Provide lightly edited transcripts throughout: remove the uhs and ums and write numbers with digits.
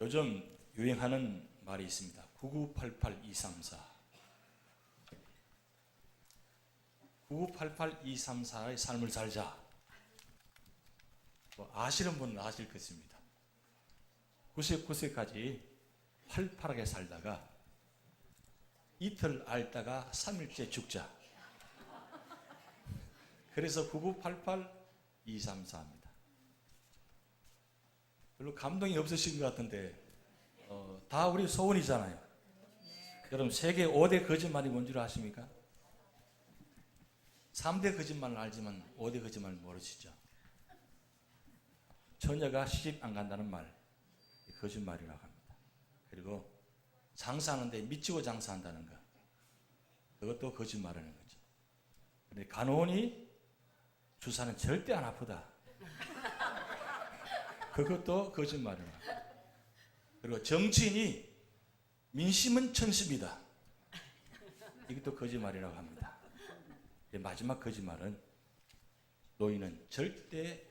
요즘 유행하는 말이 있습니다. 9988234. 9988234의 삶을 살자. 아시는 분은 아실 것입니다. 99세까지 활발하게 살다가 이틀 앓다가 3일째 죽자. 그래서 9988234입니다. 별로 감동이 없으신 것 같은데 다 우리 소원이잖아요. 여러분 세계 5대 거짓말이 뭔 줄 아십니까? 3대 거짓말은 알지만 5대 거짓말 모르시죠? 처녀가 시집 안 간다는 말, 거짓말이라고 합니다. 그리고 장사하는데 미치고 장사한다는 것, 그것도 거짓말하는 거죠. 근데 간호원이 주사는 절대 안 아프다, 그것도 거짓말이라고 합니다. 그리고 정치인이 민심은 천심이다, 이것도 거짓말이라고 합니다. 마지막 거짓말은 노인은 절대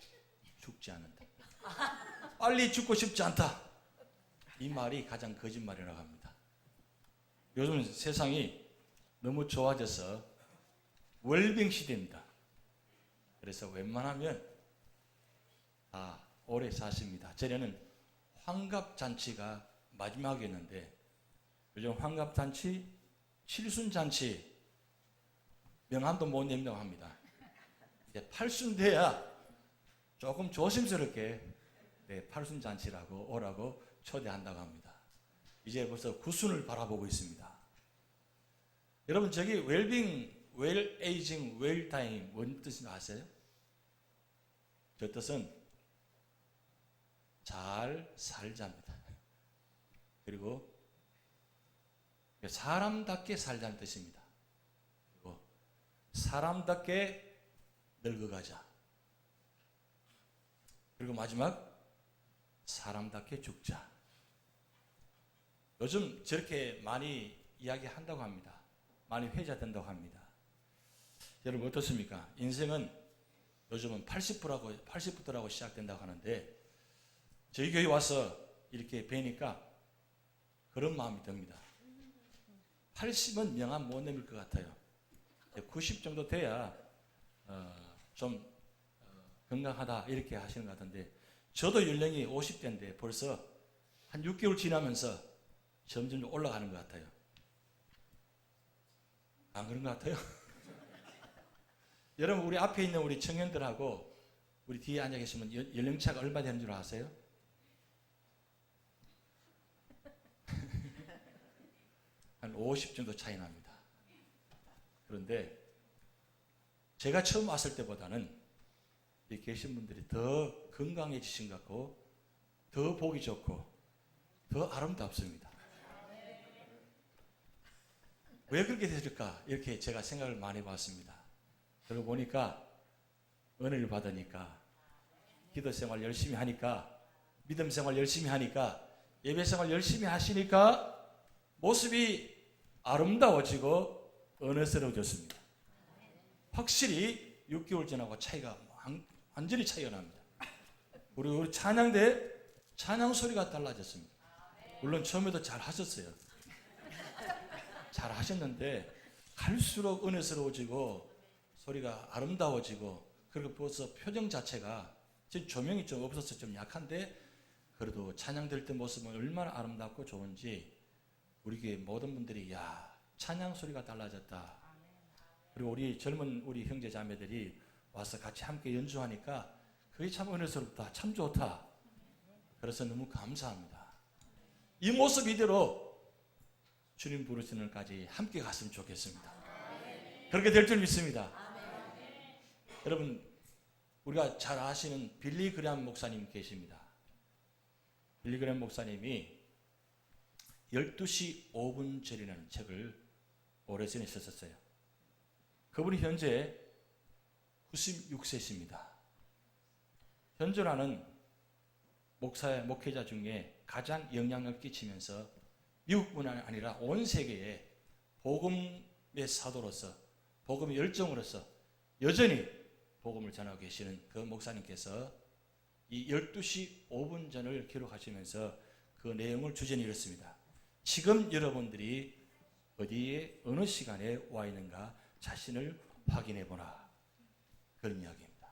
죽지 않는다, 빨리 죽고 싶지 않다, 이 말이 가장 거짓말이라고 합니다. 요즘 세상이 너무 좋아져서 웰빙 시대입니다. 그래서 웬만하면 다 오래 사십니다. 전에는 환갑잔치가 마지막이었는데 요즘 환갑잔치, 칠순잔치 명함도 못 낸다고 합니다. 이제 팔순 돼야 조금 조심스럽게 팔순잔치라고 오라고 초대한다고 합니다. 이제 벌써 구순을 바라보고 있습니다. 여러분 저기 웰빙, 웰에이징, 웰타임 뭔 뜻인지 아세요? 저 뜻은 잘 살자입니다. 그리고 사람답게 살자는 뜻입니다. 그리고 사람답게 늙어가자. 그리고 마지막 사람답게 죽자. 요즘 저렇게 많이 이야기한다고 합니다. 많이 회자된다고 합니다. 여러분 어떻습니까? 인생은 요즘은 80부터라고 시작된다고 하는데 저희 교회 와서 이렇게 뵈니까 그런 마음이 듭니다. 80은 명함 못 내밀 것 같아요. 90 정도 돼야 좀 건강하다 이렇게 하시는 것 같은데 저도 연령이 50대인데 벌써 한 6개월 지나면서 점점 올라가는 것 같아요. 안 그런 것 같아요? 여러분 우리 앞에 있는 우리 청년들하고 우리 뒤에 앉아 계시면 연령차가 얼마 되는 줄 아세요? 한 50 정도 차이 납니다. 그런데 제가 처음 왔을 때보다는 여기 계신 분들이 더 건강해지신 것 같고 더 보기 좋고 더 아름답습니다. 왜 그렇게 됐을까? 이렇게 제가 생각을 많이 해봤습니다. 그러고 보니까 은혜를 받으니까 기도 생활 열심히 하니까 믿음 생활 열심히 하니까 예배 생활 열심히 하시니까 모습이 아름다워지고 은혜스러워졌습니다. 확실히 6개월 지나고 차이가 완전히 차이가 납니다. 우리 찬양대 찬양 소리가 달라졌습니다. 물론 처음에도 잘 하셨어요. 잘 하셨는데 갈수록 은혜스러워지고 소리가 아름다워지고 그리고 벌써 표정 자체가 지금 조명이 좀 없어서 좀 약한데 그래도 찬양될 때 모습은 얼마나 아름답고 좋은지 우리 교회 모든 분들이 야 찬양 소리가 달라졌다. 그리고 우리 젊은 우리 형제 자매들이 와서 같이 함께 연주하니까 그게 참 은혜스럽다, 참 좋다. 그래서 너무 감사합니다. 이 모습 이대로 주님 부르시는 날까지 함께 갔으면 좋겠습니다. 그렇게 될 줄 믿습니다. 여러분 우리가 잘 아시는 빌리 그레함 목사님 계십니다. 빌리 그레함 목사님이 12시 5분 절이라는 책을 오래전에 썼었어요. 그분이 현재 96세십니다. 현존하는 목회자 중에 가장 영향을 끼치면서 미국뿐 아니라 온 세계에 복음의 사도로서 복음의 열정으로서 여전히 복음을 전하고 계시는 그 목사님께서 이 12시 5분 전을 기록하시면서 그 내용을 주제는 이렇습니다. 지금 여러분들이 어디에 어느 시간에 와 있는가 자신을 확인해 보라. 그런 이야기입니다.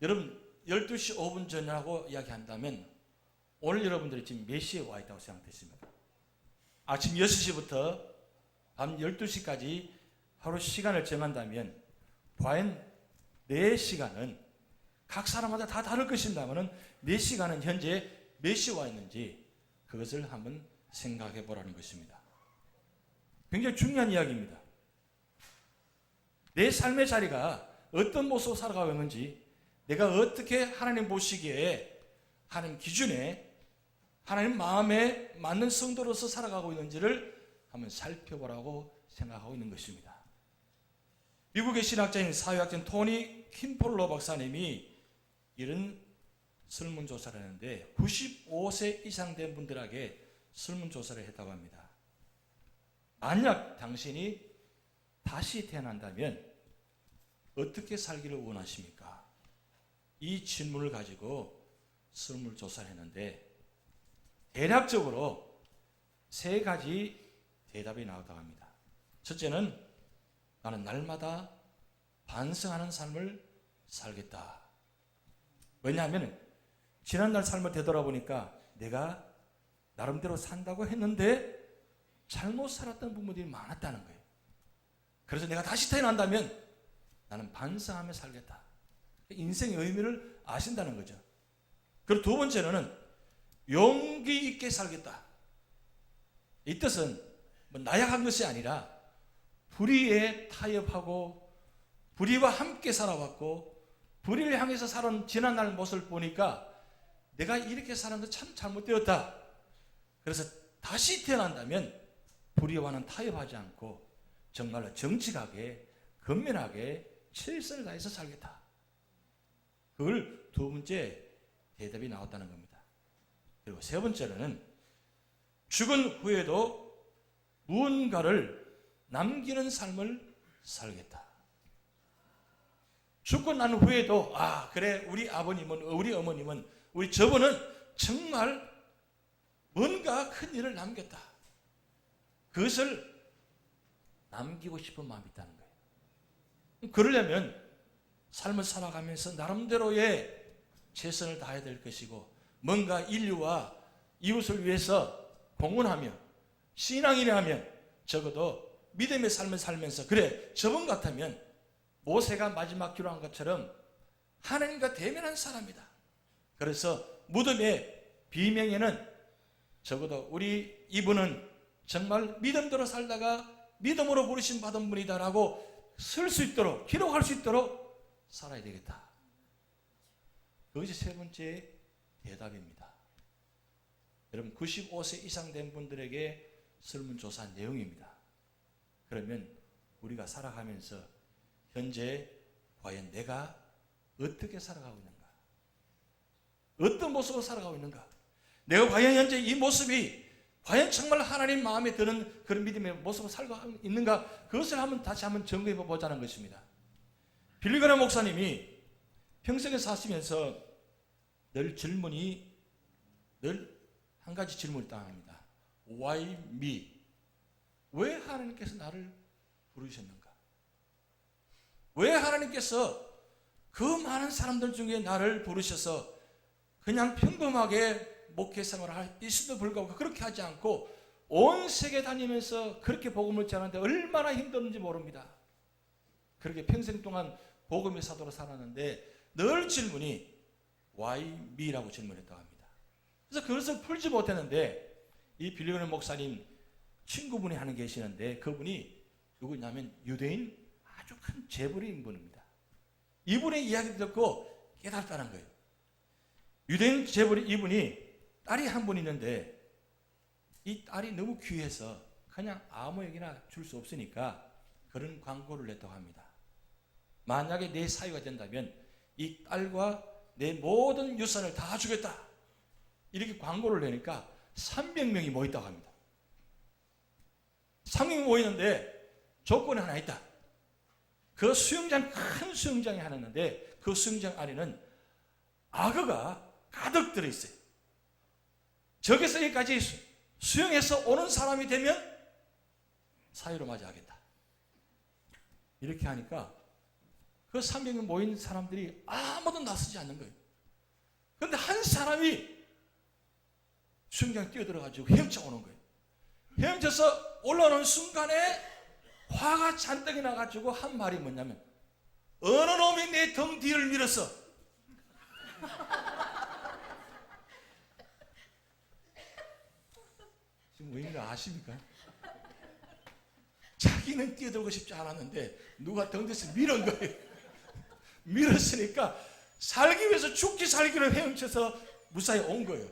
여러분 12시 5분 전이라고 이야기한다면 오늘 여러분들이 지금 몇 시에 와 있다고 생각되십니까? 아침 6시부터 밤 12시까지 하루 시간을 정한다면 과연 내 시간은 각 사람마다 다 다를 것입니다만 내 시간은 현재 몇 시에 와 있는지 그것을 한번 생각해 보라는 것입니다. 굉장히 중요한 이야기입니다. 내 삶의 자리가 어떤 모습으로 살아가고 있는지, 내가 어떻게 하나님 보시기에 하나님 기준에 하나님 마음에 맞는 성도로서 살아가고 있는지를 한번 살펴보라고 생각하고 있는 것입니다. 미국의 신학자인 사회학자인 토니 킴폴러 박사님이 이런 설문조사를 했는데 95세 이상 된 분들에게 설문조사를 했다고 합니다. 만약 당신이 다시 태어난다면 어떻게 살기를 원하십니까? 이 질문을 가지고 설문조사를 했는데 대략적으로 세 가지 대답이 나왔다고 합니다. 첫째는 나는 날마다 반성하는 삶을 살겠다. 왜냐하면 지난날 삶을 되돌아보니까 내가 나름대로 산다고 했는데 잘못 살았던 부분들이 많았다는 거예요. 그래서 내가 다시 태어난다면 나는 반성하며 살겠다. 인생의 의미를 아신다는 거죠. 그리고 두 번째로는 용기 있게 살겠다. 이 뜻은 나약한 것이 아니라 불의에 타협하고 불의와 함께 살아왔고 불의를 향해서 살아온 지난날 모습을 보니까 내가 이렇게 사는 거 참 잘못되었다. 그래서 다시 태어난다면 불의와는 타협하지 않고 정말로 정직하게 건면하게 최선을 다해서 살겠다. 그걸 두 번째 대답이 나왔다는 겁니다. 그리고 세 번째로는 죽은 후에도 무언가를 남기는 삶을 살겠다. 죽고 난 후에도 그래 우리 아버님은 우리 어머님은 우리 저분은 정말 뭔가 큰 일을 남겼다. 그것을 남기고 싶은 마음이 있다는 거예요. 그러려면 삶을 살아가면서 나름대로의 최선을 다해야 될 것이고 뭔가 인류와 이웃을 위해서 공헌하며 신앙인이라면 적어도 믿음의 삶을 살면서 그래 저분 같으면 모세가 마지막 기도한 것처럼 하나님과 대면한 사람이다. 그래서 무덤의 비명에는 적어도 우리 이분은 정말 믿음대로 살다가 믿음으로 부르심 받은 분이다라고 쓸 수 있도록 기록할 수 있도록 살아야 되겠다. 그것이 세 번째 대답입니다. 여러분 95세 이상 된 분들에게 설문조사한 내용입니다. 그러면 우리가 살아가면서 현재 과연 내가 어떻게 살아가고 있는가? 어떤 모습으로 살아가고 있는가? 내가 과연 현재 이 모습이 과연 정말 하나님 마음에 드는 그런 믿음의 모습으로 살고 있는가? 그것을 다시 한번 점검해 보자는 것입니다. 빌리 그레이엄 목사님이 평생에 사시면서 늘 한 가지 질문을 당합니다. Why me? 왜 하나님께서 나를 부르셨는가? 왜 하나님께서 그 많은 사람들 중에 나를 부르셔서 그냥 평범하게 목회 생활을 할 있음에도 불구하고 그렇게 하지 않고 온 세계 다니면서 그렇게 복음을 전하는데 얼마나 힘들었는지 모릅니다. 그렇게 평생 동안 복음의 사도로 살았는데 늘 질문이 Why me라고 질문했다고 합니다. 그래서 그것을 풀지 못했는데 이 빌리 그레이엄 목사님 친구분이 하는 계시는데 그분이 누구냐면 유대인 아주 큰 재벌인 분입니다. 이분의 이야기를 듣고 깨달았다는 거예요. 유대인 재벌이 이분이 딸이 한 분 있는데 이 딸이 너무 귀해서 그냥 아무에게나 줄 수 없으니까 그런 광고를 냈다고 합니다. 만약에 내 사유가 된다면 이 딸과 내 모든 유산을 다 주겠다. 이렇게 광고를 내니까 300명이 모였다고 합니다. 300명이 모이는데 조건이 하나 있다. 그 수영장, 큰 수영장에 하나 있는데 그 수영장 안에는 악어가 가득 들어있어요. 저기서 여기까지 수영해서 오는 사람이 되면 사유로 맞이하겠다. 이렇게 하니까 그 300명 모인 사람들이 아무도 나서지 않는 거예요. 그런데 한 사람이 수영장 뛰어들어가지고 헤엄쳐 오는 거예요. 헤엄쳐서 올라오는 순간에 화가 잔뜩 나가지고 한 말이 뭐냐면, 어느 놈이 내 등 뒤를 밀었어. 지금 왜 이런지 아십니까? 자기는 뛰어들고 싶지 않았는데 누가 등 뒤에서 밀은 거예요. 밀었으니까 살기 위해서 죽기 살기로 헤엄쳐서 무사히 온 거예요.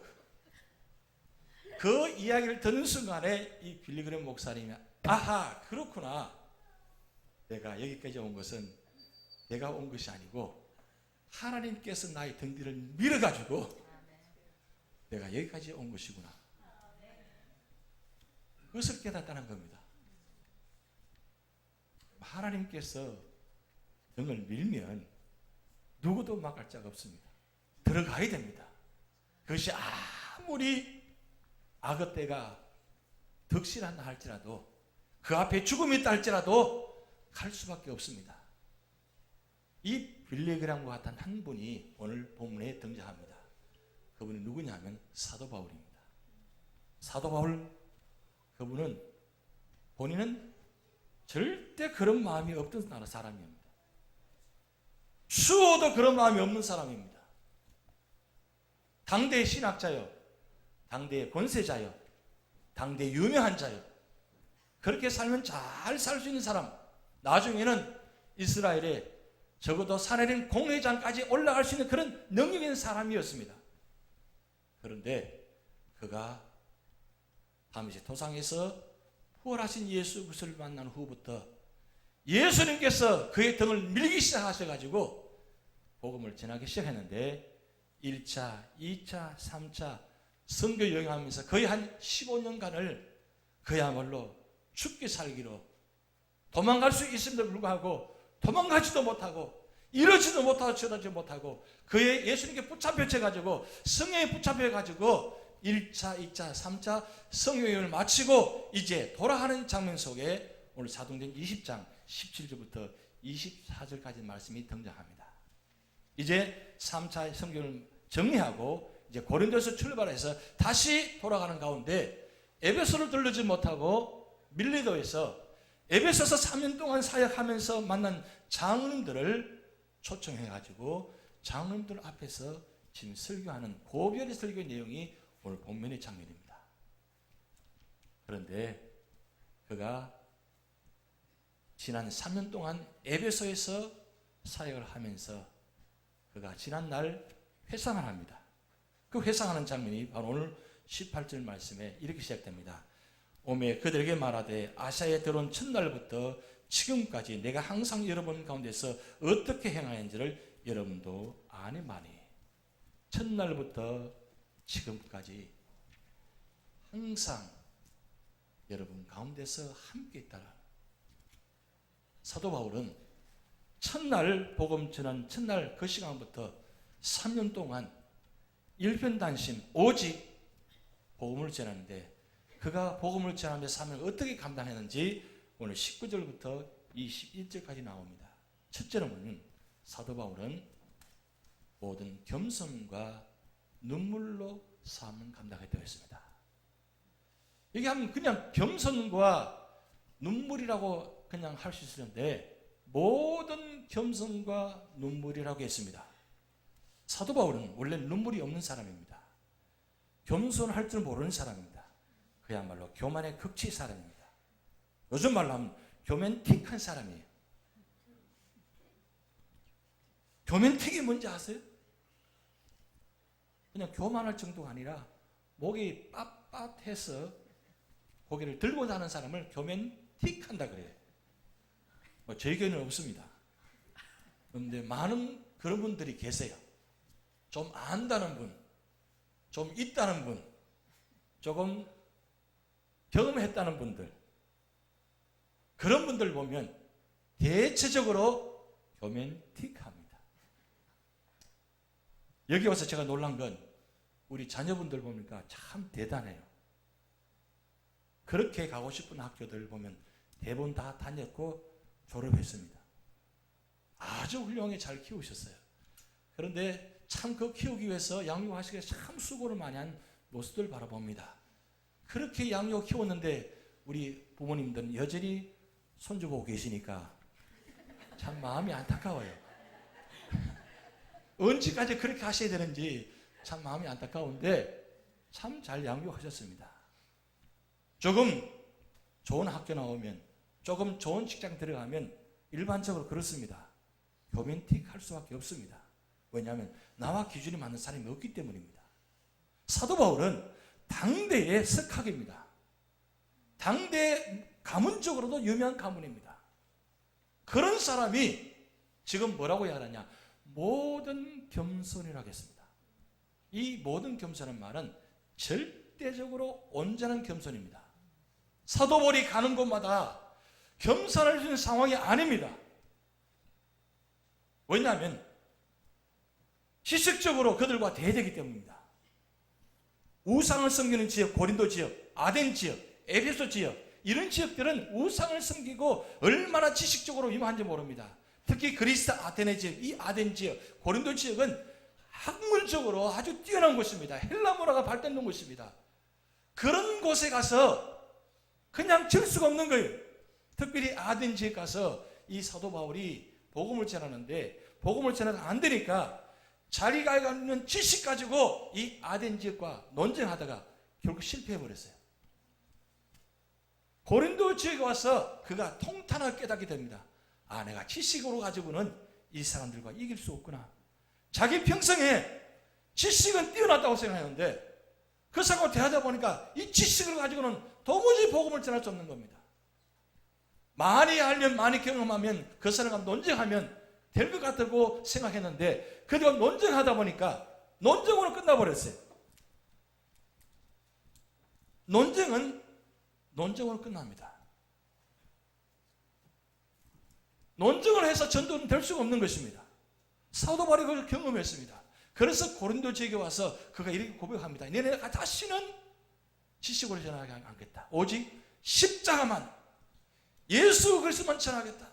그 이야기를 듣는 순간에 이 빌리그램 목사님이 아하, 그렇구나. 내가 여기까지 온 것은 내가 온 것이 아니고 하나님께서 나의 등 뒤를 밀어가지고 내가 여기까지 온 것이구나. 그것을 깨닫다는 겁니다. 하나님께서 등을 밀면 누구도 막을 자가 없습니다. 들어가야 됩니다. 그것이 아무리 악의 때가 득실한다 할지라도, 그 앞에 죽음이 있다 할지라도 갈 수밖에 없습니다. 이 빌리그램과 같은 한 분이 오늘 본문에 등장합니다. 그분이 누구냐 하면 사도 바울입니다. 사도 바울, 그분은 본인은 절대 그런 마음이 없던 사람입니다. 추워도 그런 마음이 없는 사람입니다. 당대의 신학자요, 당대의 권세자요, 당대의 유명한 자요, 그렇게 살면 잘 살 수 있는 사람, 나중에는 이스라엘에 적어도 사내린 공회장까지 올라갈 수 있는 그런 능력 있는 사람이었습니다. 그런데 그가 다메섹 도상에서 부활하신 예수 그리스도를 만난 후부터 예수님께서 그의 등을 밀기 시작하셔가지고 복음을 전하기 시작했는데 1차, 2차, 3차 선교 여행하면서 거의 한 15년간을 그야말로 죽기 살기로 도망갈 수 있음에도 불구하고 도망가지도 못하고 이러지도 못하고 저러지도 못하고 그의 예수님께 붙잡혀가지고 성령에 붙잡혀가지고 1차, 2차, 3차 성교여행을 마치고 이제 돌아가는 장면 속에 오늘 사도행전 20장 17절부터 24절까지 말씀이 등장합니다. 이제 3차 성교를 정리하고 이제 고린도에서 출발해서 다시 돌아가는 가운데 에베소를 들르지 못하고 밀리도에서 에베소서 3년 동안 사역하면서 만난 장로님들을 초청해가지고 장로님들 앞에서 지금 설교하는 고별의 설교 내용이 오늘 본문의 장면입니다. 그런데 그가 지난 3년 동안 에베소에서 사역을 하면서 그가 지난날 회상을 합니다. 그 회상하는 장면이 바로 오늘 18절 말씀에 이렇게 시작됩니다. 오매 그들에게 말하되 아시아에 들어온 첫날부터 지금까지 내가 항상 여러분 가운데서 어떻게 행하였는지를 여러분도 아니마니. 첫날부터 지금까지 항상 여러분 가운데서 함께 있다라. 사도 바울은 첫날 복음 전한 첫날 그 시간부터 3년 동안 일편단심 오직 복음을 전하는데 그가 복음을 전하면서 사명을 어떻게 감당했는지 오늘 19절부터 21절까지 나옵니다. 첫째로는 사도 바울은 모든 겸손과 눈물로 사명을 감당했다고 했습니다. 여기 하면 그냥 겸손과 눈물이라고 그냥 할 수 있었는데 모든 겸손과 눈물이라고 했습니다. 사도 바울은 원래 눈물이 없는 사람입니다. 겸손할 줄 모르는 사람입니다. 그야말로 교만의 극치 사람입니다. 요즘 말로 하면 교맨틱한 사람이에요. 교맨틱이 뭔지 아세요? 그냥 교만할 정도가 아니라 목이 빳빳해서 고개를 들고 자는 사람을 교맨틱한다 그래요. 뭐 저희 교회는 없습니다. 그런데 많은 그런 분들이 계세요. 좀 안다는 분, 좀 있다는 분, 조금 경험했다는 분들, 그런 분들 보면 대체적으로 교맨틱합니다. 여기 와서 제가 놀란 건 우리 자녀분들 보니까 참 대단해요. 그렇게 가고 싶은 학교들 보면 대부분 다 다녔고 졸업했습니다. 아주 훌륭하게 잘 키우셨어요. 그런데 참 그 키우기 위해서 양육하시기 위해서 참 수고를 많이 한 모습들 바라봅니다. 그렇게 양육 키웠는데 우리 부모님들은 여전히 손주 보고 계시니까 참 마음이 안타까워요. 언제까지 그렇게 하셔야 되는지 참 마음이 안타까운데 참 잘 양육하셨습니다. 조금 좋은 학교 나오면, 조금 좋은 직장 들어가면 일반적으로 그렇습니다. 교민틱 할 수밖에 없습니다. 왜냐하면 나와 기준이 맞는 사람이 없기 때문입니다. 사도 바울은 당대의 석학입니다. 당대 가문적으로도 유명한 가문입니다. 그런 사람이 지금 뭐라고 해야 하느냐? 모든 겸손이라고 하겠습니다. 이 모든 겸손한 말은 절대적으로 온전한 겸손입니다. 사도 바울이 가는 곳마다 겸손할 수 있는 상황이 아닙니다. 왜냐하면 지식적으로 그들과 대대기 때문입니다. 우상을 섬기는 지역, 고린도 지역, 아덴 지역, 에베소 지역, 이런 지역들은 우상을 섬기고 얼마나 지식적으로 위험한지 모릅니다. 특히 그리스 아테네 지역, 이 아덴 지역, 고린도 지역은 학문적으로 아주 뛰어난 곳입니다. 헬라 문화가 발달된 곳입니다. 그런 곳에 가서 그냥 질 수가 없는 거예요. 특별히 아덴 지역 가서 이 사도 바울이 복음을 전하는데 복음을 전하다 안 되니까 자기가 갖는 지식 가지고 이 아덴 지역과 논쟁하다가 결국 실패해버렸어요. 고린도 지역에 와서 그가 통탄하게 깨닫게 됩니다. 아, 내가 지식으로 가지고는 이 사람들과 이길 수 없구나. 자기 평생에 지식은 뛰어났다고 생각하는데 그 사람과 대하다 보니까 이 지식을 가지고는 도무지 복음을 전할 수 없는 겁니다. 많이 알면, 많이 경험하면, 그 사람과 논쟁하면 될 것 같다고 생각했는데 그들과 논쟁하다 보니까 논쟁으로 끝나버렸어요. 논쟁은 논쟁으로 끝납니다. 논쟁을 해서 전도는 될 수가 없는 것입니다. 사도 바울이 그걸 경험했습니다. 그래서 고린도 지역에 와서 그가 이렇게 고백합니다. 내가 다시는 지식으로 전하지 않겠다. 오직 십자가만, 예수 그리스도만 전하겠다.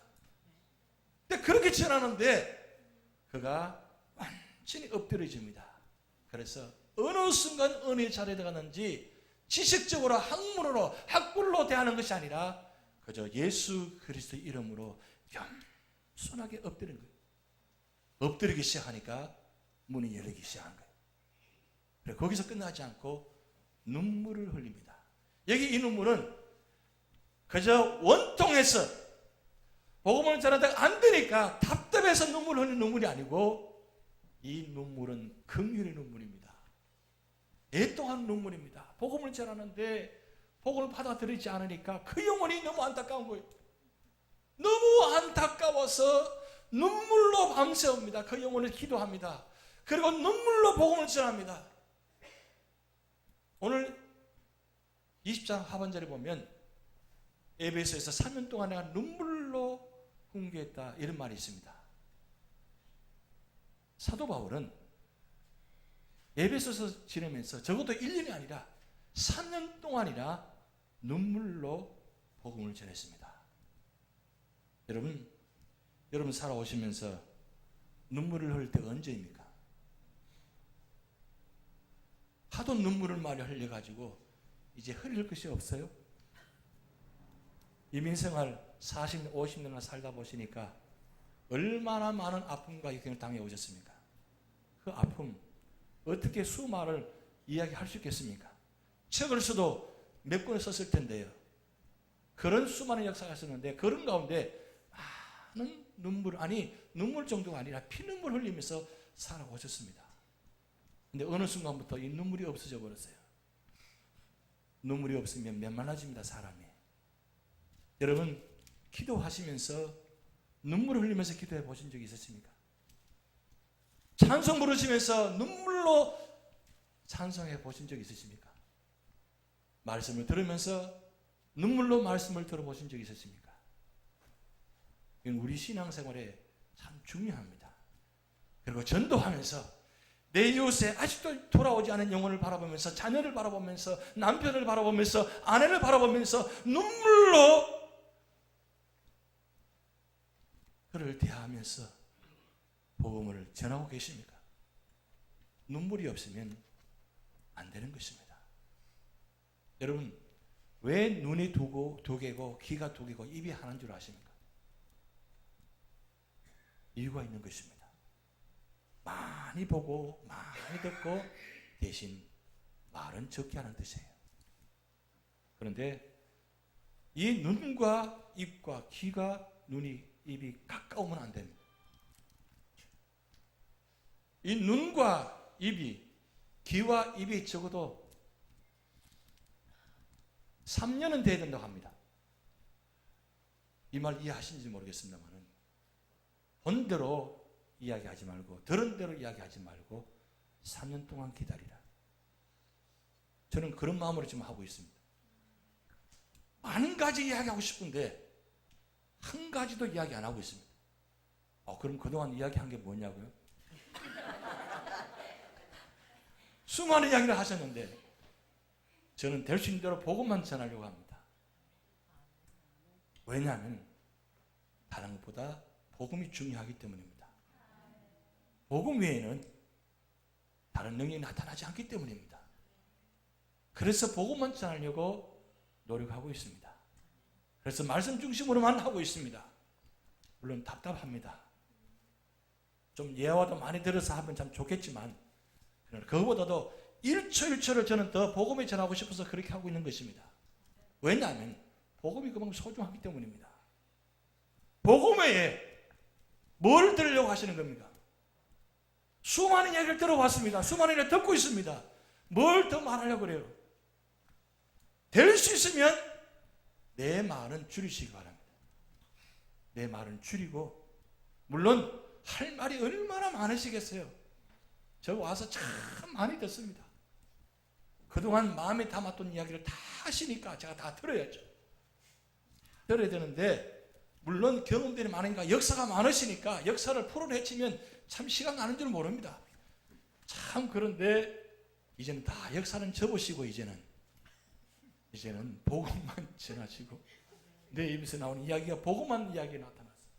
근데 그렇게 전하는데 그가 완전히 엎드려집니다. 그래서 어느 순간 어느 자리에 들어갔는지 지식적으로 학문으로 학불로 대하는 것이 아니라 그저 예수 그리스도의 이름으로 겸손하게 엎드리는 거예요. 엎드리기 시작하니까 문이 열리기 시작한 거예요. 그래서 거기서 끝나지 않고 눈물을 흘립니다. 여기 이 눈물은 그저 원통해서 복음을 전하다가 안 되니까 답답해서 눈물을 흘리는 눈물이 아니고 이 눈물은 긍휼의 눈물입니다. 애통한 눈물입니다. 복음을 전하는데 복음을 받아들이지 않으니까 그 영혼이 너무 안타까운 거예요. 너무 안타까워서 눈물로 밤새웁니다. 그 영혼을 기도합니다. 그리고 눈물로 복음을 전합니다. 오늘 20장 하반절에 보면 에베소에서 3년 동안 내가 눈물로 훈계했다 이런 말이 있습니다. 사도 바울은 에베소서 지내면서 적어도 1년이 아니라 3년 동안이나 눈물로 복음을 전했습니다. 여러분 살아오시면서 눈물을 흘릴 때가 언제입니까? 하도 눈물을 많이 흘려가지고 이제 흘릴 것이 없어요? 이민생활 40년, 50년을 살다 보시니까 얼마나 많은 아픔과 역경을 당해 오셨습니까? 그 아픔 어떻게 수말을 이야기할 수 있겠습니까? 책을 써도 몇 권을 썼을 텐데요. 그런 수많은 역사가 있었는데 그런 가운데 많은 눈물 정도가 아니라 피눈물 흘리면서 살아오셨습니다. 근데 어느 순간부터 이 눈물이 없어져 버렸어요. 눈물이 없으면 메말라집니다, 사람이. 여러분 기도하시면서 눈물을 흘리면서 기도해 보신 적이 있으십니까? 찬송 부르시면서 눈물로 찬송해 보신 적이 있으십니까? 말씀을 들으면서 눈물로 말씀을 들어보신 적이 있으십니까? 이건 우리 신앙생활에 참 중요합니다. 그리고 전도하면서 내 이웃에 아직도 돌아오지 않은 영혼을 바라보면서, 자녀를 바라보면서, 남편을 바라보면서, 아내를 바라보면서 눈물로 그를 대하면서 복음을 전하고 계십니까? 눈물이 없으면 안 되는 것입니다. 여러분, 왜 눈이 두 개고 귀가 두 개고 입이 하나인 줄 아십니까? 이유가 있는 것입니다. 많이 보고 많이 듣고 대신 말은 적게 하는 뜻이에요. 그런데 이 눈과 입과 귀가 눈이 입이 가까우면 안 됩니다. 이 눈과 입이, 귀와 입이 적어도 3년은 돼야 된다고 합니다. 이 말 이해하시는지 모르겠습니다만, 본 대로 이야기하지 말고, 들은 대로 이야기하지 말고 3년 동안 기다리라. 저는 그런 마음으로 지금 하고 있습니다. 많은 가지 이야기하고 싶은데 한 가지도 이야기 안 하고 있습니다. 그럼 그동안 이야기한 게 뭐냐고요? 수많은 이야기를 하셨는데 저는 될 수 있는 대로 복음만 전하려고 합니다. 왜냐하면 다른 것보다 복음이 중요하기 때문입니다. 복음 외에는 다른 능력이 나타나지 않기 때문입니다. 그래서 복음만 전하려고 노력하고 있습니다. 그래서 말씀 중심으로만 하고 있습니다. 물론 답답합니다. 좀 예화도 많이 들어서 하면 참 좋겠지만, 그거보다도 1초 1초를 저는 더 복음에 전하고 싶어서 그렇게 하고 있는 것입니다. 왜냐하면 복음이 그만큼 소중하기 때문입니다. 복음 외에 뭘 들으려고 하시는 겁니까? 수많은 이야기를 들어봤습니다. 수많은 이야기를 듣고 있습니다. 뭘 더 말하려고 그래요? 될 수 있으면 내 말은 줄이시기 바랍니다. 내 말은 줄이고, 물론 할 말이 얼마나 많으시겠어요. 저 와서 참 많이 듣습니다. 그동안 마음에 담았던 이야기를 다 하시니까 제가 다 들어야죠. 들어야 되는데, 물론 경험들이 많으니까, 역사가 많으시니까 역사를 풀어내치면 참 시간 가는 줄 모릅니다. 참, 그런데 이제는 다 역사는 접으시고 이제는 복음만 전하시고, 내 입에서 나오는 이야기가 복음만 이야기에 나타났어요.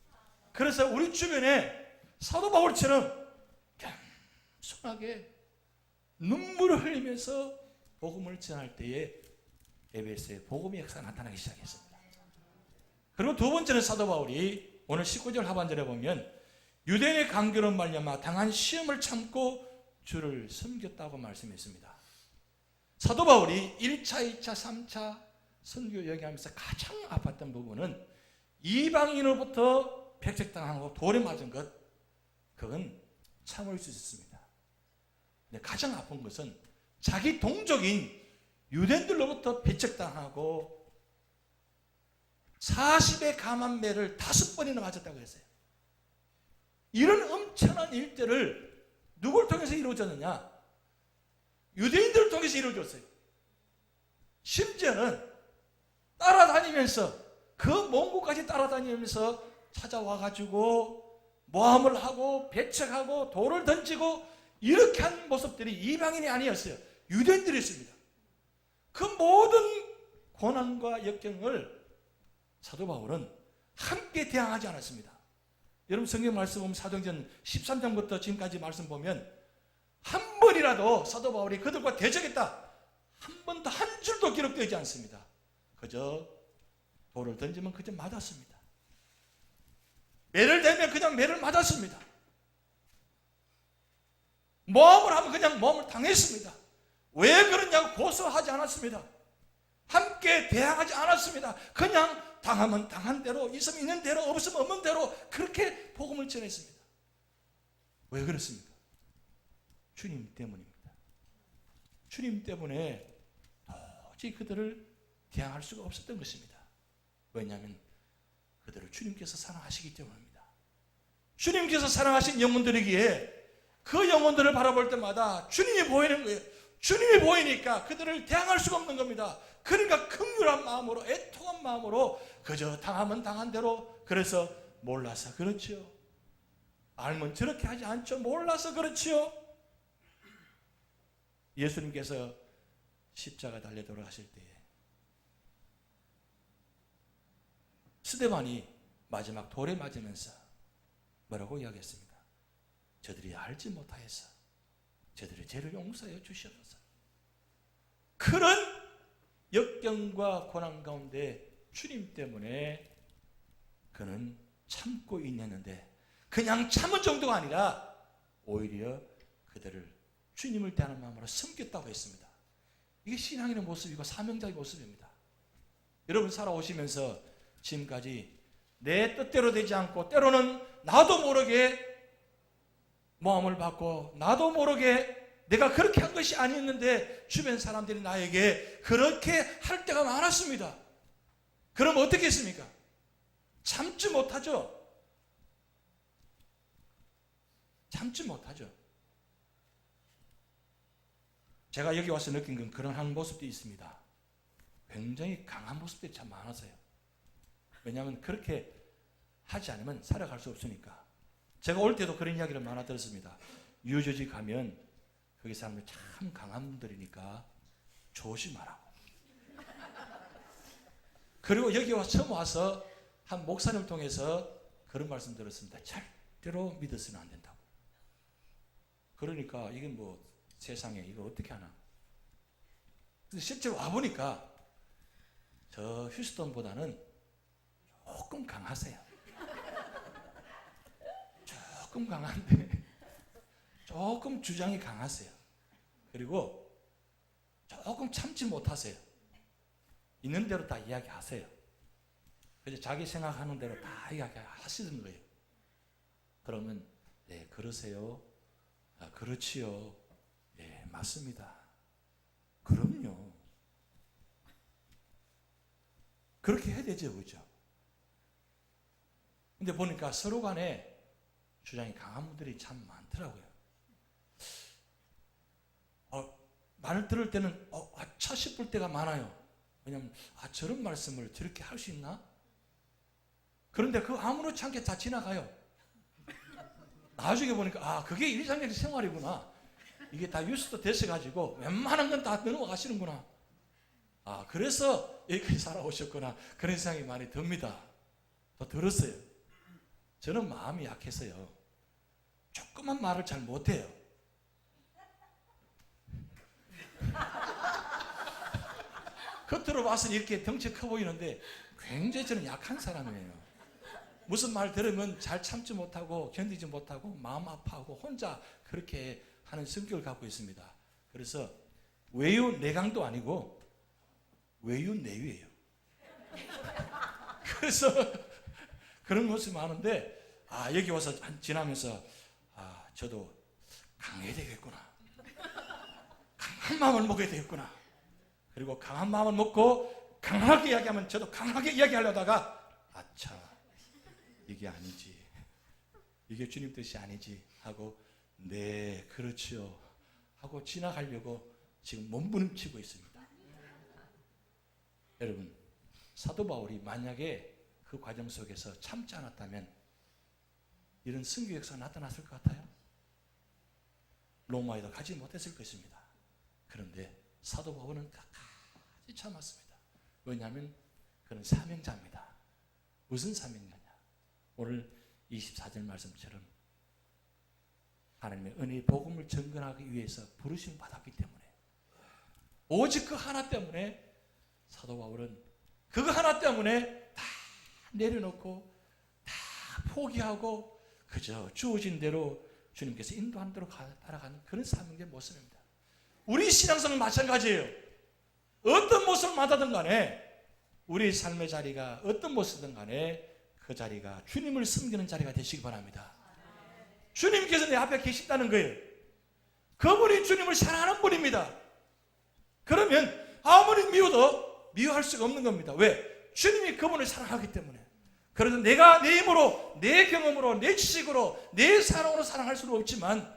그래서 우리 주변에 사도 바울처럼 겸손하게 눈물을 흘리면서 복음을 전할 때에 에베소의 복음의 역사가 나타나기 시작했습니다. 그리고 두 번째는 사도 바울이 오늘 19절 하반절에 보면 유대인의 강교로 말미암아 당한 시험을 참고 주를 섬겼다고 말씀했습니다. 사도 바울이 1차, 2차, 3차 선교 여행하면서 가장 아팠던 부분은 이방인으로부터 백색당하고 돌에 맞은 것, 그건 참을 수 있습니다. 근데 가장 아픈 것은 자기 동족인 유대인들로부터 배척당하고 40의 감한 매를 5번이나 맞았다고 했어요. 이런 엄청난 일들을 누굴 통해서 이루어졌느냐? 유대인들을 통해서 이루어졌어요. 심지어는 따라다니면서, 그 먼 곳까지 따라다니면서 찾아와가지고 모함을 하고 배척하고 돌을 던지고 이렇게 한 모습들이 이방인이 아니었어요. 유대인들이었습니다. 그 모든 고난과 역경을 사도 바울은 함께 대항하지 않았습니다. 여러분 성경 말씀 보면 사도행전 13장부터 지금까지 말씀 보면 한 번이라도 사도 바울이 그들과 대적했다, 한 번도 한 줄도 기록되지 않습니다. 그저 돌을 던지면 그저 맞았습니다. 매를 대면 그냥 매를 맞았습니다. 모함을 하면 그냥 모함을 당했습니다. 왜 그러냐고 고소하지 않았습니다. 함께 대항하지 않았습니다. 그냥 당하면 당한 대로, 있으면 있는 대로, 없으면 없는 대로 그렇게 복음을 전했습니다. 왜 그렇습니까? 주님 때문입니다. 주님 때문에 도저히 그들을 대항할 수가 없었던 것입니다. 왜냐하면 그들을 주님께서 사랑하시기 때문입니다. 주님께서 사랑하신 영혼들이기에 그 영혼들을 바라볼 때마다 주님이 보이는 거예요. 주님이 보이니까 그들을 대항할 수가 없는 겁니다. 그러니까 긍휼한 마음으로, 애통한 마음으로 그저 당하면 당한 대로, 그래서 몰라서 그렇지요. 알면 저렇게 하지 않죠. 몰라서 그렇지요. 예수님께서 십자가 달려 돌아가실 때에 스데반이 마지막 돌에 맞으면서 뭐라고 이야기했습니까? 저들이 알지 못하여서 저들의 죄를 용서해 주시옵소서. 그런 역경과 고난 가운데 주님 때문에 그는 참고 있었는데, 그냥 참은 정도가 아니라 오히려 그들을 주님을 대하는 마음으로 섬겼다고 했습니다. 이게 신앙인의 모습이고 사명자의 모습입니다. 여러분 살아오시면서 지금까지 내 뜻대로 되지 않고 때로는 나도 모르게 모함을 받고 나도 모르게 내가 그렇게 한 것이 아니었는데 주변 사람들이 나에게 그렇게 할 때가 많았습니다. 그럼 어떻게 했습니까? 참지 못하죠. 참지 못하죠. 제가 여기 와서 느낀 건 그런 한 모습도 있습니다. 굉장히 강한 모습들이 참 많았어요. 왜냐하면 그렇게 하지 않으면 살아갈 수 없으니까. 제가 올 때도 그런 이야기를 많아 들었습니다. 유저지 가면 거기 사람들 참 강한 분들이니까 조심하라고. 그리고 여기 처음 와서 한 목사님을 통해서 그런 말씀 들었습니다. 절대로 믿어서는 안 된다고. 그러니까 이게 뭐 세상에 이거 어떻게 하나. 근데 실제로 와보니까 저 휴스턴보다는 조금 강하세요. 조금 강한데 조금 주장이 강하세요. 그리고 조금 참지 못하세요. 있는 대로 다 이야기하세요. 그래서 자기 생각하는 대로 다 이야기하시는 거예요. 그러면 네 그러세요. 아, 그렇지요. 네 맞습니다. 그럼요. 그렇게 해야 되죠, 그죠? 근데 보니까 서로 간에 주장이 강한 분들이 참 많더라고요. 말을 들을 때는 아차 싶을 때가 많아요. 왜냐하면 저런 말씀을 저렇게 할 수 있나? 그런데 그 아무렇지 않게 다 지나가요. 나중에 보니까 그게 일상적인 생활이구나. 이게 다 뉴스도 되셔가지고 웬만한 건 다 넘어가시는구나. 그래서 여기까지 살아오셨구나. 그런 생각이 많이 듭니다. 더 들었어요. 저는 마음이 약해서요. 조그만 말을 잘 못해요. 겉으로 봐서는 이렇게 덩치 커 보이는데 굉장히 저는 약한 사람이에요. 무슨 말 들으면 잘 참지 못하고 견디지 못하고 마음 아파하고 혼자 그렇게 하는 성격을 갖고 있습니다. 그래서 외유 내강도 아니고 외유 내유예요. 그래서 그런 모습이 많은데 여기 와서 지나면서 저도 강해야 되겠구나. 강한 마음을 먹어야 되겠구나. 그리고 강한 마음을 먹고 강하게 이야기하면 저도 강하게 이야기하려다가 이게 아니지. 이게 주님 뜻이 아니지 하고 네 그렇지요 하고 지나가려고 지금 몸부림치고 있습니다. 여러분 사도 바울이 만약에 그 과정 속에서 참지 않았다면 이런 선교 역사가 나타났을 것 같아요? 로마에도 가지 못했을 것입니다. 그런데 사도 바울은 끝까지 참았습니다. 왜냐하면 그는 사명자입니다. 무슨 사명자냐? 오늘 24절 말씀처럼 하나님의 은혜의 복음을 전근하기 위해서 부르심 받았기 때문에 오직 그 하나 때문에 사도 바울은 그거 하나 때문에 다 내려놓고 다 포기하고 그저 주어진 대로 주님께서 인도한 대로 따라가는 그런 사명자의 모습입니다. 우리 신앙성은 마찬가지예요. 어떤 모습을 맡아든 간에 우리 삶의 자리가 어떤 모습이든 간에 그 자리가 주님을 섬기는 자리가 되시기 바랍니다. 주님께서 내 앞에 계신다는 거예요. 그분이 주님을 사랑하는 분입니다. 그러면 아무리 미워도 미워할 수가 없는 겁니다. 왜? 주님이 그분을 사랑하기 때문에. 그래서 내가 내 힘으로, 내 경험으로, 내 지식으로, 내 사랑으로 사랑할 수는 없지만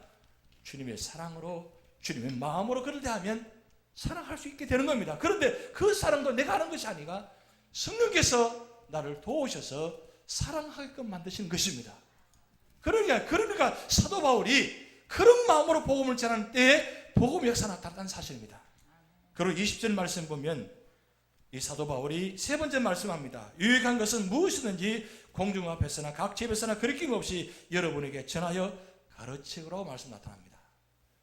주님의 사랑으로, 주님의 마음으로 그를 대하면 사랑할 수 있게 되는 겁니다. 그런데 그 사랑도 내가 하는 것이 아니라 성령께서 나를 도우셔서 사랑하게끔 만드신 것입니다. 그러니까 사도 바울이 그런 마음으로 복음을 전하는 때에 복음의 역사가 나타났다는 사실입니다. 그리고 20절 말씀 보면 이 사도 바울이 세 번째 말씀합니다. 유익한 것은 무엇이든지 공중 앞에서나 각 집에서나 거리낌 없이 여러분에게 전하여 가르치라고 말씀 나타납니다.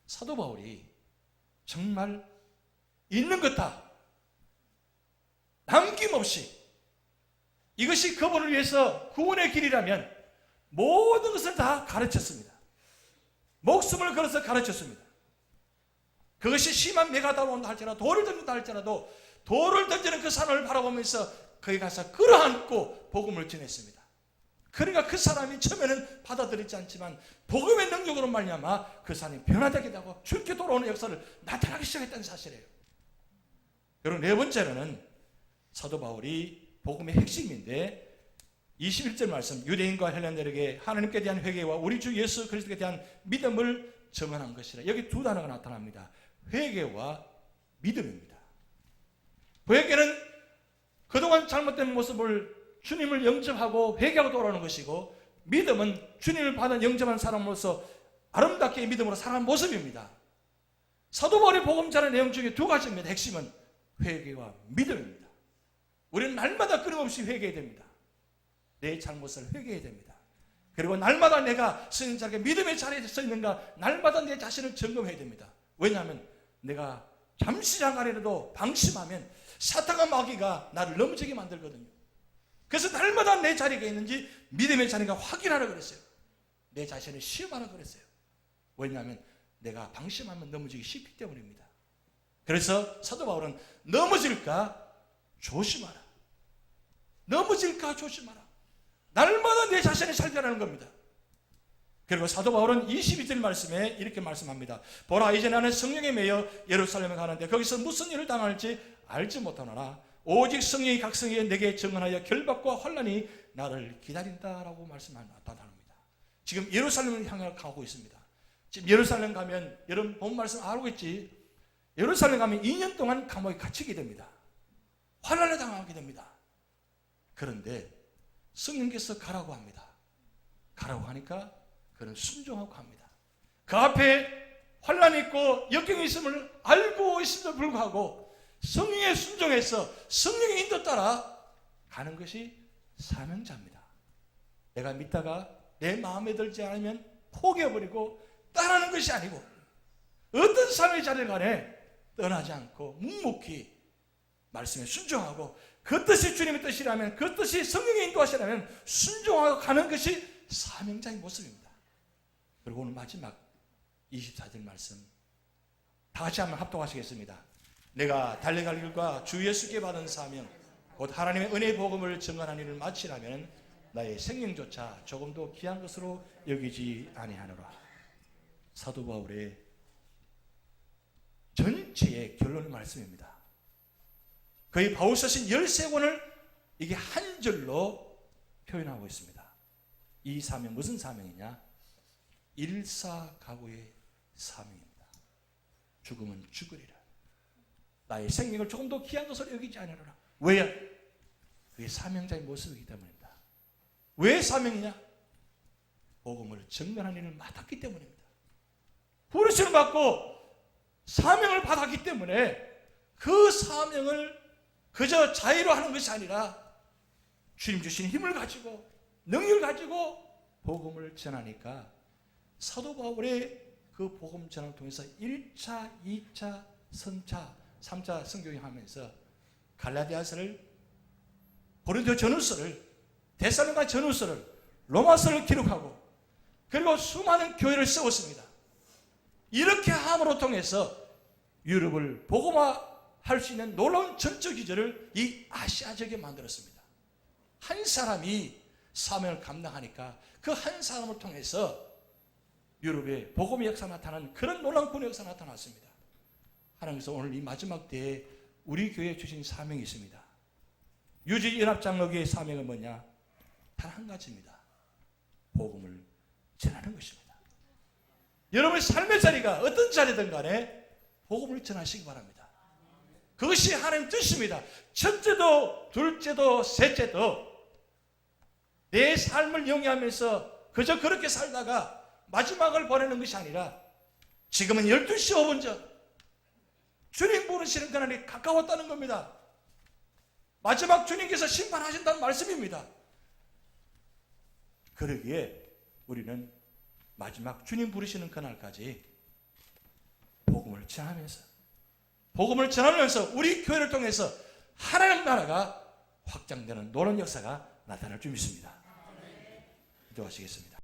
사도 바울이 정말 있는 것 다 남김없이 이것이 그분을 위해서 구원의 길이라면 모든 것을 다 가르쳤습니다. 목숨을 걸어서 가르쳤습니다. 그것이 심한 매가 다가온다 할지라도 돌을 던진다 할지라도 돌을 던지는 그 사람을 바라보면서 거기 가서 끌어안고 복음을 전했습니다. 그러니까 그 사람이 처음에는 받아들이지 않지만 복음의 능력으로 말미암아 그 사람이 변화되게 되고 주께 돌아오는 역사를 나타나기 시작했다는 사실이에요. 그리고 네 번째로는 사도 바울이 복음의 핵심인데 21절 말씀, 유대인과 헬라인들에게 하나님께 대한 회개와 우리 주 예수 그리스도에 대한 믿음을 증언한 것이라. 여기 두 단어가 나타납니다. 회개와 믿음입니다. 회개는 그동안 잘못된 모습을 주님을 영접하고 회개하고 돌아오는 것이고, 믿음은 주님을 받은 영접한 사람으로서 아름답게 믿음으로 살아가는 모습입니다. 사도 바울이 복음 전하는 내용 중에 두 가지입니다. 핵심은 회개와 믿음입니다. 우리는 날마다 끊임없이 회개해야 됩니다. 내 잘못을 회개해야 됩니다. 그리고 날마다 내가 서 있는 자리에 믿음의 자리에 서 있는가 날마다 내 자신을 점검해야 됩니다. 왜냐하면 내가 잠시 잠깐이라도 방심하면 사탄과 마귀가 나를 넘어지게 만들거든요. 그래서 날마다 내 자리가 있는지 믿음의 자리가 확인하라 그랬어요. 내 자신을 시험하라 그랬어요. 왜냐하면 내가 방심하면 넘어지기 쉽기 때문입니다. 그래서 사도 바울은 넘어질까 조심하라. 넘어질까 조심하라. 날마다 내 자신을 살펴라는 겁니다. 그리고 사도 바울은 22절 말씀에 이렇게 말씀합니다. 보라, 이제 나는 성령에 매여 예루살렘에 가는데 거기서 무슨 일을 당할지 알지 못하노라. 오직 성령이 각성에 내게 증언하여 결박과 환난이 나를 기다린다라고 말씀합니다. 지금 예루살렘을 향해 가고 있습니다. 지금 예루살렘 가면 여러분 본 말씀 알고겠지. 예루살렘 가면 2년 동안 감옥에 갇히게 됩니다. 환난을 당하게 됩니다. 그런데 성령께서 가라고 합니다. 가라고 하니까 그는 순종하고 합니다. 그 앞에 환난이 있고 역경이 있음을 알고 있음에도 불구하고 성령에 순종해서 성령의 인도 따라 가는 것이 사명자입니다. 내가 믿다가 내 마음에 들지 않으면 포기해버리고 따라하는 것이 아니고 어떤 삶의 자리를 간에 떠나지 않고 묵묵히 말씀에 순종하고 그 뜻이 주님의 뜻이라면, 그 뜻이 성령의 인도하시라면 순종하고 가는 것이 사명자의 모습입니다. 그리고 오늘 마지막 24절 말씀 다 같이 한번 합독하시겠습니다. 내가 달려갈 길과 주 예수께 받은 사명 곧 하나님의 은혜의 복음을 증언하는 일을 마치라면 나의 생명조차 조금도 귀한 것으로 여기지 아니하노라. 사도 바울의 전체의 결론의 말씀입니다. 거의 바울 쓰신 13권을 이게 한 절로 표현하고 있습니다. 이 사명 무슨 사명이냐? 일사각오의 사명입니다. 죽음은 죽으리라. 나의 생명을 조금 더 귀한 것으로 여기지 않으라. 왜요? 그게 사명자의 모습이기 때문입니다. 왜 사명이냐? 복음을 증언하는 일을 맡았기 때문입니다. 부르심을 받고 사명을 받았기 때문에 그 사명을 그저 자의로 하는 것이 아니라 주님 주신 힘을 가지고 능력을 가지고 복음을 전하니까 사도 바울의 그 복음 전함을 통해서 1차, 2차, 3차 성경하면서 갈라디아서를, 고린도 전후서를, 데살로니가 전후서를, 로마서를 기록하고 그리고 수많은 교회를 세웠습니다. 이렇게 함으로 통해서 유럽을 복음화할 수 있는 놀라운 전적 기절을 이 아시아 지역에 만들었습니다. 한 사람이 사명을 감당하니까 그 한 사람을 통해서 유럽의 복음의 역사가 나타나는 그런 놀라운 군의 역사가 나타났습니다. 하나님께서 오늘 이 마지막 때에 우리 교회에 주신 사명이 있습니다. 유지연합장로교의 사명은 뭐냐? 단 한 가지입니다. 복음을 전하는 것입니다. 여러분의 삶의 자리가 어떤 자리든 간에 복음을 전하시기 바랍니다. 그것이 하나님 뜻입니다. 첫째도 둘째도 셋째도 내 삶을 영위하면서 그저 그렇게 살다가 마지막을 보내는 것이 아니라 지금은 12시 5분 전 주님 부르시는 그날이 가까웠다는 겁니다. 마지막 주님께서 심판하신다는 말씀입니다. 그러기에 우리는 마지막 주님 부르시는 그날까지 복음을 전하면서 우리 교회를 통해서 하나님 나라가 확장되는 놀라운 역사가 나타날 줄 믿습니다. 기도하시겠습니다.